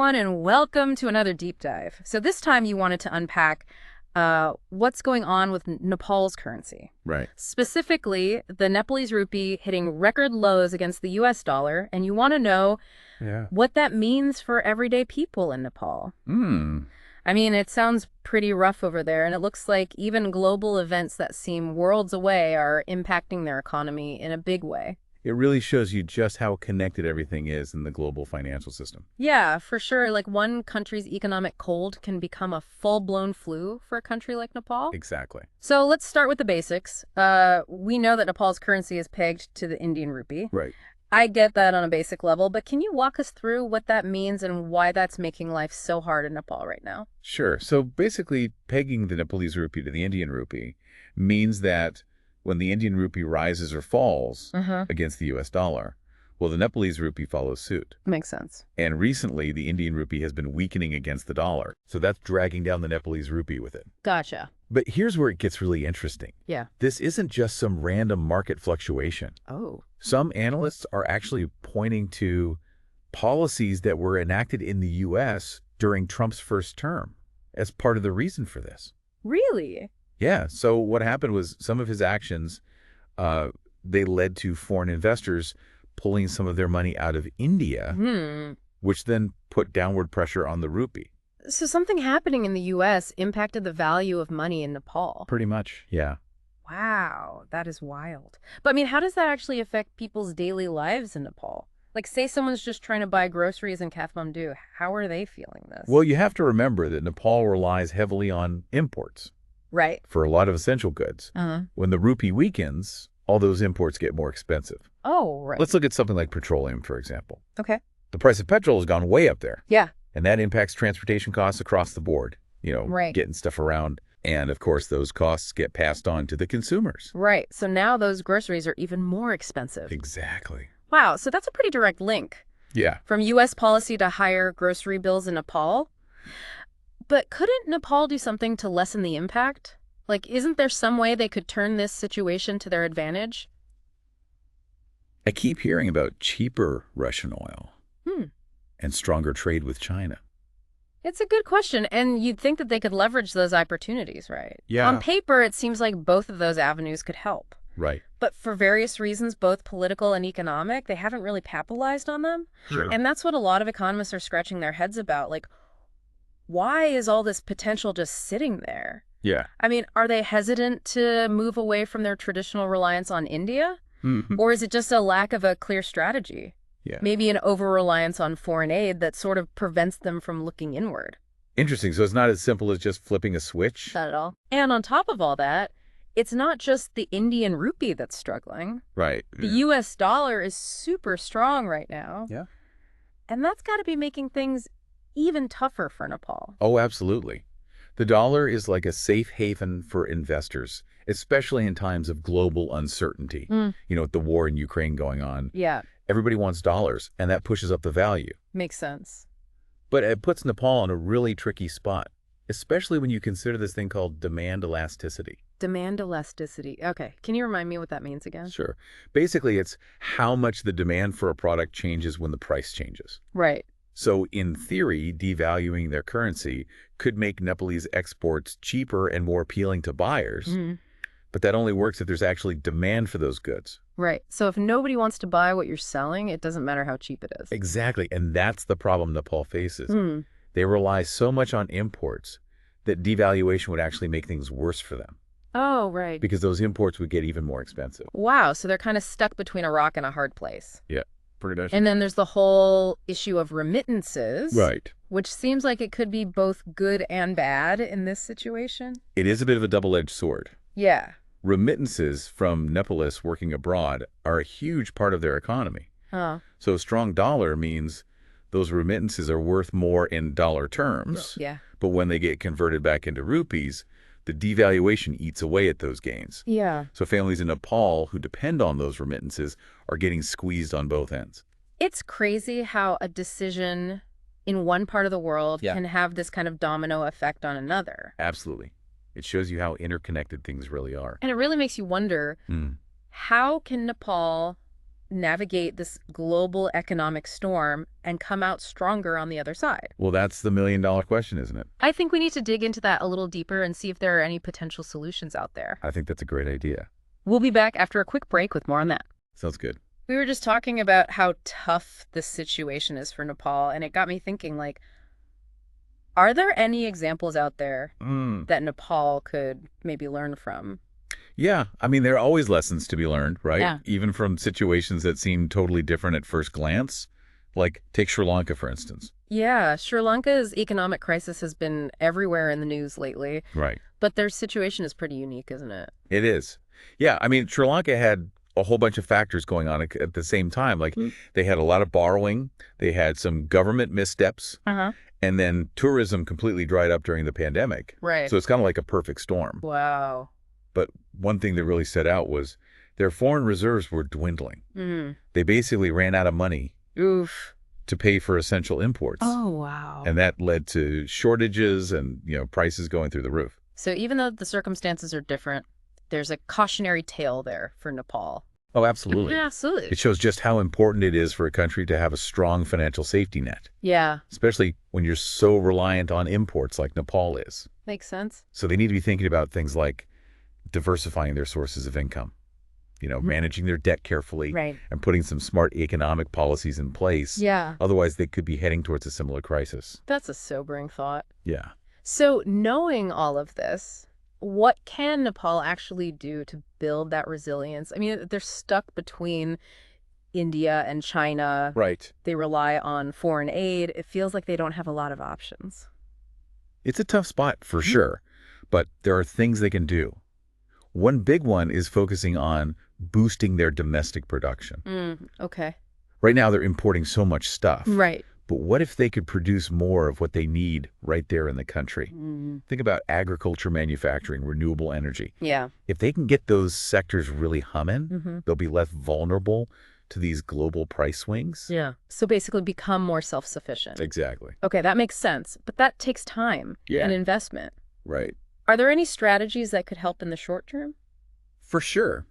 everyone, and welcome to another deep dive. So this time you wanted to unpack what's going on with Nepal's currency. Right. Specifically, the Nepalese rupee hitting record lows against the US dollar, and you want to know what that means for everyday people in Nepal. I mean, it sounds pretty rough over there, and it looks like even global events that seem worlds away are impacting their economy in a big way. It really shows you just how connected everything is in the global financial system. Yeah, for sure. Like one country's economic cold can become a full-blown flu for a country like Nepal. Exactly. So let's start with the basics. We know that Nepal's currency is pegged to the Indian rupee. Right. I get that on a basic level, but can you walk us through what that means and why that's making life so hard in Nepal right now? Sure. So basically, pegging the Nepalese rupee to the Indian rupee means that when the Indian rupee rises or falls against the US dollar, well, the Nepalese rupee follows suit. Makes sense. And recently, the Indian rupee has been weakening against the dollar. So that's dragging down the Nepalese rupee with it. Gotcha. But here's where it gets really interesting. Yeah. This isn't just some random market fluctuation. Oh. Some analysts are actually pointing to policies that were enacted in the U.S. during Trump's first term as part of the reason for this. Really? Yeah. So what happened was some of his actions, they led to foreign investors pulling some of their money out of India, which then put downward pressure on the rupee. So something happening in the U.S. impacted the value of money in Nepal. Pretty much, yeah. Wow, that is wild. But I mean, how does that actually affect people's daily lives in Nepal? Like, say someone's just trying to buy groceries in Kathmandu. How are they feeling this? Well, you have to remember that Nepal relies heavily on imports. Right. For a lot of essential goods. When the rupee weakens, all those imports get more expensive. Oh, right. Let's look at something like petroleum, for example. Okay. The price of petrol has gone way up there. Yeah. And that impacts transportation costs across the board, Right. Getting stuff around. And of course, those costs get passed on to the consumers. Right. So now those groceries are even more expensive. Exactly. Wow. So that's a pretty direct link. Yeah. From U.S. policy to higher grocery bills in Nepal. But couldn't Nepal do something to lessen the impact? Like, isn't there some way they could turn this situation to their advantage? I keep hearing about cheaper Russian oil and stronger trade with China. It's a good question, and you'd think that they could leverage those opportunities, right? Yeah. On paper, it seems like both of those avenues could help. Right. But for various reasons, both political and economic, they haven't really capitalized on them. Sure. And that's what a lot of economists are scratching their heads about. Like, why is all this potential just sitting there? Yeah. I mean, are they hesitant to move away from their traditional reliance on India? Or is it just a lack of a clear strategy? Yeah. Maybe an over-reliance on foreign aid that sort of prevents them from looking inward. Interesting. So it's not as simple as just flipping a switch? Not at all. And on top of all that, it's not just the Indian rupee that's struggling. Right. The U.S. dollar is super strong right now. Yeah. And that's got to be making things even tougher for Nepal. Oh, absolutely. The dollar is like a safe haven for investors, especially in times of global uncertainty. With the war in Ukraine going on. Yeah. Everybody wants dollars, and that pushes up the value. Makes sense. But it puts Nepal in a really tricky spot, especially when you consider this thing called demand elasticity. Demand elasticity. Okay. Can you remind me what that means again? Sure. Basically, it's how much the demand for a product changes when the price changes. Right. So in theory, devaluing their currency could make Nepalese exports cheaper and more appealing to buyers. But that only works if there's actually demand for those goods. Right. So if nobody wants to buy what you're selling, it doesn't matter how cheap it is. Exactly. And that's the problem Nepal faces. They rely so much on imports that devaluation would actually make things worse for them. Oh, right. Because those imports would get even more expensive. Wow. So they're kind of stuck between a rock and a hard place. Yeah. Pretty much. And then there's the whole issue of remittances. Right. Which seems like it could be both good and bad in this situation. It is a bit of a double-edged sword. Yeah. Remittances from Nepalese working abroad are a huge part of their economy. So a strong dollar means those remittances are worth more in dollar terms. Yeah. But when they get converted back into rupees, the devaluation eats away at those gains. Yeah. So families in Nepal who depend on those remittances are getting squeezed on both ends. It's crazy how a decision in one part of the world can have this kind of domino effect on another. Absolutely. It shows you how interconnected things really are. And it really makes you wonder, how can Nepal navigate this global economic storm and come out stronger on the other side? Well, that's the million-dollar question, isn't it? I think we need to dig into that a little deeper and see if there are any potential solutions out there. I think that's a great idea. We'll be back after a quick break with more on that. Sounds good. We were just talking about how tough this situation is for Nepal, and it got me thinking, like, are there any examples out there that Nepal could maybe learn from? Yeah, I mean, there are always lessons to be learned, right? Yeah. Even from situations that seem totally different at first glance. Like, take Sri Lanka, for instance. Yeah, Sri Lanka's economic crisis has been everywhere in the news lately. Right. But their situation is pretty unique, isn't it? It is. Yeah, I mean, Sri Lanka had a whole bunch of factors going on at the same time. Like, they had a lot of borrowing, they had some government missteps, and then tourism completely dried up during the pandemic. Right. So it's kind of like a perfect storm. Wow. But one thing that really stood out was their foreign reserves were dwindling. They basically ran out of money Oof. to pay for essential imports. Oh, wow. And that led to shortages and, prices going through the roof. So even though the circumstances are different, there's a cautionary tale there for Nepal. Oh, absolutely. Yeah, absolutely. It shows just how important it is for a country to have a strong financial safety net. Yeah. Especially when you're so reliant on imports like Nepal is. Makes sense. So they need to be thinking about things like diversifying their sources of income, managing their debt carefully, Right. and putting some smart economic policies in place. Yeah. Otherwise, they could be heading towards a similar crisis. That's a sobering thought. Yeah. So knowing all of this, what can Nepal actually do to build that resilience? I mean, they're stuck between India and China. Right. They rely on foreign aid. It feels like they don't have a lot of options. It's a tough spot for sure, but there are things they can do. One big one is focusing on boosting their domestic production. Okay. Right now, they're importing so much stuff. Right. But what if they could produce more of what they need right there in the country? Think about agriculture, manufacturing, renewable energy. Yeah. If they can get those sectors really humming, they'll be less vulnerable to these global price swings. Yeah. So basically become more self-sufficient. Exactly. Okay, that makes sense. But that takes time and investment. Right. Are there any strategies that could help in the short term? For sure.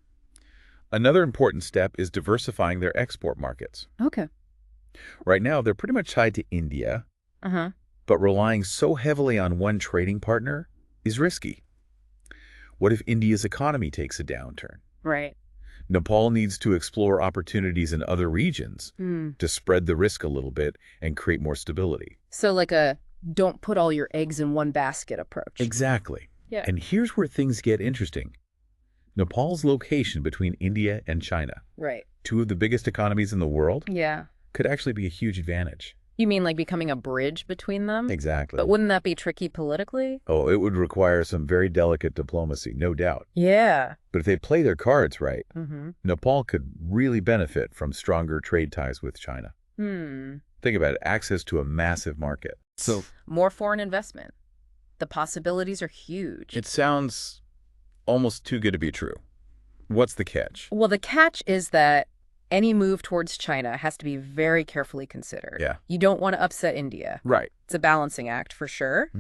Another important step is diversifying their export markets. Okay. Right now, they're pretty much tied to India, but relying so heavily on one trading partner is risky. What if India's economy takes a downturn? Right. Nepal needs to explore opportunities in other regions to spread the risk a little bit and create more stability. So like a don't put all your eggs in one basket approach. Exactly. Yeah. And here's where things get interesting. Nepal's location between India and China, Right. two of the biggest economies in the world, Yeah. could actually be a huge advantage. You mean like becoming a bridge between them? Exactly. But wouldn't that be tricky politically? Oh, it would require some very delicate diplomacy, no doubt. Yeah. But if they play their cards right, Nepal could really benefit from stronger trade ties with China. Think about it, access to a massive market. So more foreign investment. The possibilities are huge. it sounds almost too good to be true. What's the catch? Well, the catch is that any move towards China has to be very carefully considered. Yeah. You don't want to upset India. Right. It's a balancing act for sure.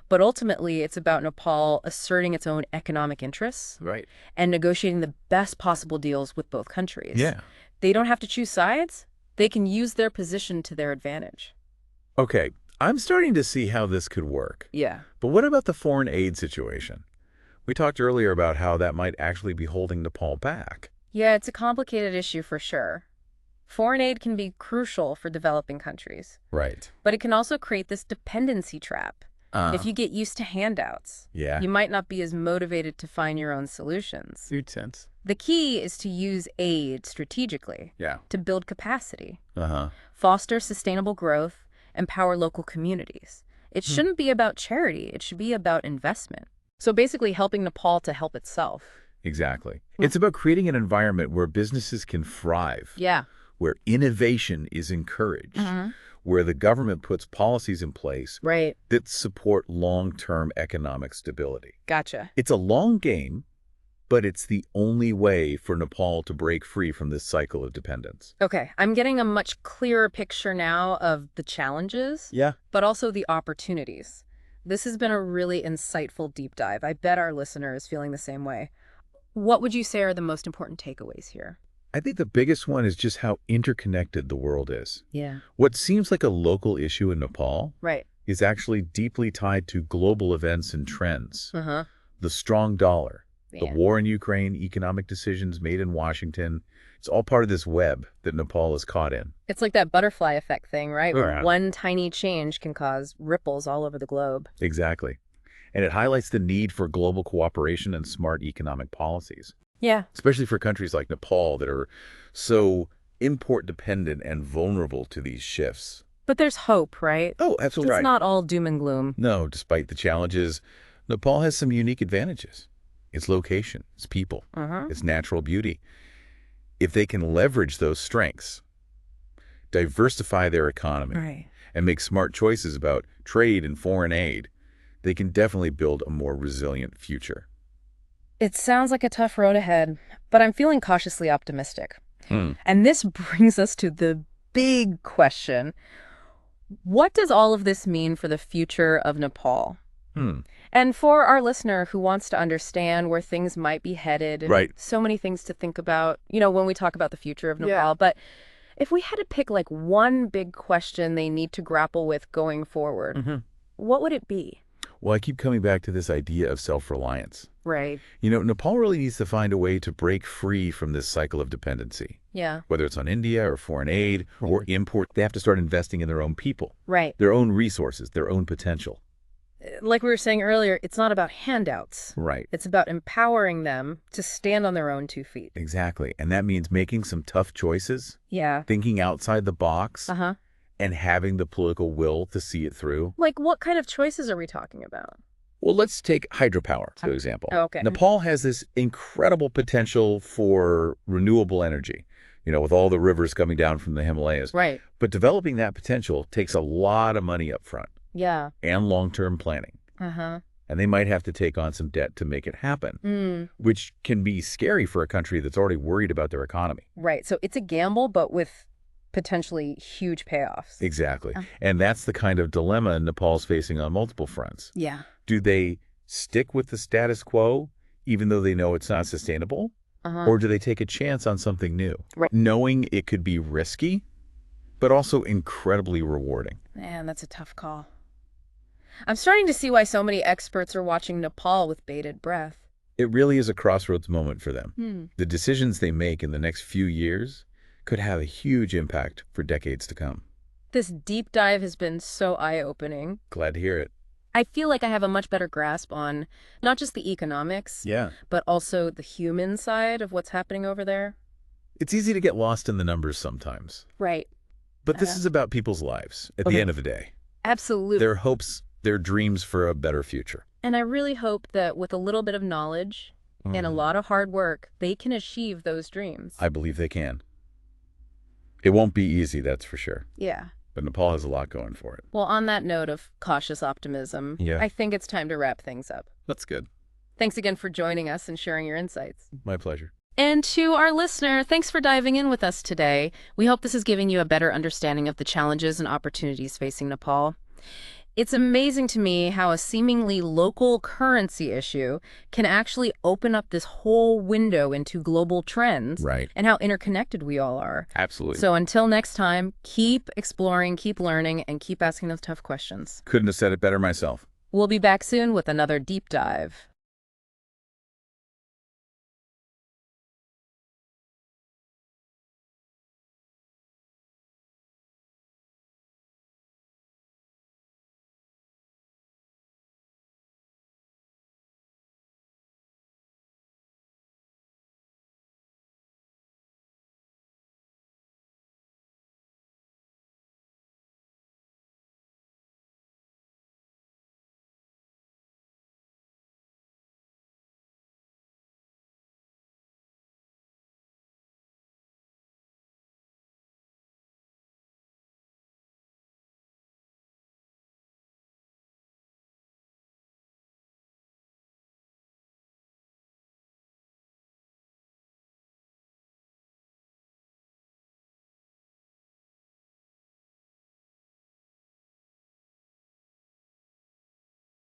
But ultimately, it's about Nepal asserting its own economic interests Right. and negotiating the best possible deals with both countries. Yeah. They don't have to choose sides. They can use their position to their advantage. Okay, I'm starting to see how this could work. Yeah. But what about the foreign aid situation? We talked earlier about how that might actually be holding Nepal back. Yeah, it's a complicated issue for sure. Foreign aid can be crucial for developing countries, Right. but it can also create this dependency trap. If you get used to handouts, Yeah. you might not be as motivated to find your own solutions. Makes sense. The key is to use aid strategically Yeah. to build capacity, Uh-huh. foster sustainable growth, empower local communities. It shouldn't be about charity. It should be about investment. So basically helping Nepal to help itself. Exactly. It's about creating an environment where businesses can thrive, Yeah. where innovation is encouraged, where the government puts policies in place Right. that support long-term economic stability. Gotcha. It's a long game, but it's the only way for Nepal to break free from this cycle of dependence. Okay, I'm getting a much clearer picture now of the challenges, Yeah. but also the opportunities. This has been a really insightful deep dive. I bet our listener is feeling the same way. What would you say are the most important takeaways here? I think the biggest one is just how interconnected the world is. Yeah. What seems like a local issue in Nepal Right. is actually deeply tied to global events and trends. Uh-huh. The strong dollar, the Yeah. war in Ukraine, economic decisions made in Washington. It's all part of this web that Nepal is caught in. It's like that butterfly effect thing, right? Where Yeah. one tiny change can cause ripples all over the globe. Exactly. And it highlights the need for global cooperation and smart economic policies, Yeah. especially for countries like Nepal that are so import dependent and vulnerable to these shifts. But there's hope, right? Oh, absolutely. It's not all doom and gloom. No, despite the challenges, Nepal has some unique advantages. Its location, its people, its natural beauty. If they can leverage those strengths, diversify their economy, Right. and make smart choices about trade and foreign aid, they can definitely build a more resilient future. It sounds like a tough road ahead, but I'm feeling cautiously optimistic. And this brings us to the big question. What does all of this mean for the future of Nepal? And for our listener who wants to understand where things might be headed, and Right. so many things to think about, when we talk about the future of Nepal. But if we had to pick like one big question they need to grapple with going forward, what would it be? Well, I keep coming back to this idea of self-reliance. Right. Nepal really needs to find a way to break free from this cycle of dependency. Yeah. Whether it's on India or foreign aid or import, they have to start investing in their own people, Right. their own resources, their own potential. Like we were saying earlier, it's not about handouts. Right. It's about empowering them to stand on their own 2 feet. Exactly. And that means making some tough choices, Yeah. thinking outside the box, Uh-huh. and having the political will to see it through. Like what kind of choices are we talking about? Well, let's take hydropower, for example. Okay. Nepal has this incredible potential for renewable energy, with all the rivers coming down from the Himalayas. Right. But developing that potential takes a lot of money up front Yeah. and long-term planning. Uh-huh. And they might have to take on some debt to make it happen, which can be scary for a country that's already worried about their economy. Right. So it's a gamble, but with potentially huge payoffs. Exactly. And that's the kind of dilemma Nepal's facing on multiple fronts. Yeah. Do they stick with the status quo, even though they know it's not sustainable? Uh-huh. Or do they take a chance on something new, Right. knowing it could be risky, but also incredibly rewarding? Man, that's a tough call. I'm starting to see why so many experts are watching Nepal with bated breath. It really is a crossroads moment for them. The decisions they make in the next few years could have a huge impact for decades to come. This deep dive has been so eye-opening. Glad to hear it. I feel like I have a much better grasp on not just the economics, Yeah. but also the human side of what's happening over there. It's easy to get lost in the numbers sometimes. Right. But this is about people's lives at the end of the day. Absolutely. Their hopes, their dreams for a better future. And I really hope that with a little bit of knowledge and a lot of hard work, they can achieve those dreams. I believe they can. It won't be easy, that's for sure. Yeah. But Nepal has a lot going for it. Well, on that note of cautious optimism, Yeah. I think it's time to wrap things up. That's good. Thanks again for joining us and sharing your insights. My pleasure. And to our listener, thanks for diving in with us today. We hope this is giving you a better understanding of the challenges and opportunities facing Nepal. It's amazing to me how a seemingly local currency issue can actually open up this whole window into global trends. Right. And how interconnected we all are. Absolutely. So until next time, keep exploring, keep learning, and keep asking those tough questions. Couldn't have said it better myself. We'll be back soon with another deep dive.